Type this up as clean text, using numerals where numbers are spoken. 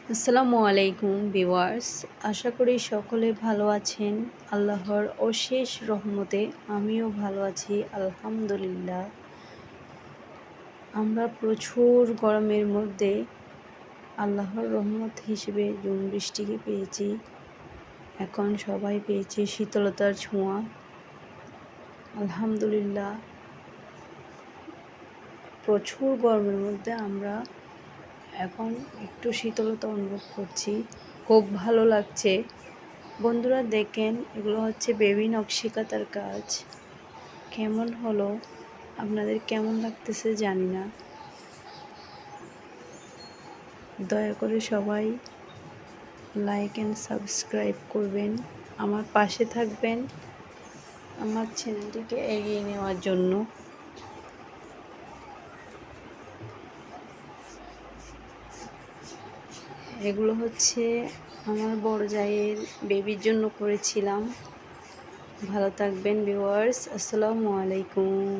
আসসালামু আলাইকুম ভিউয়ার্স, আশা করি সকলে ভালো আছেন। আল্লাহর অশেষ রহমতে আমিও ভালো আছি আলহামদুলিল্লাহ। আমরা প্রচুর গরমের মধ্যে আল্লাহর রহমত হিসেবে জুম বৃষ্টিকে পেয়েছি। এখন সবাই পেয়েছে শীতলতার ছোঁয়া আলহামদুলিল্লাহ। প্রচুর গরমের মধ্যে আমরা এখন একটু শীতলতা অনুভব করছি, খুব ভালো লাগছে। বন্ধুরা দেখেন, এগুলো হচ্ছে বেবি নকশি কাঁথার কাজ। কেমন হলো, আপনাদের কেমন লাগতেছে জানি না। দয়া করে সবাই লাইক অ্যান্ড সাবস্ক্রাইব করবেন, আমার পাশে থাকবেন আমার চ্যানেলটিকে এগিয়ে নেওয়ার জন্য। এগুলো হচ্ছে আমার বড় জায়ের বেবির জন্য করেছিলাম। ভালো থাকবেন ভিউয়ার্স, আসসালামু আলাইকুম।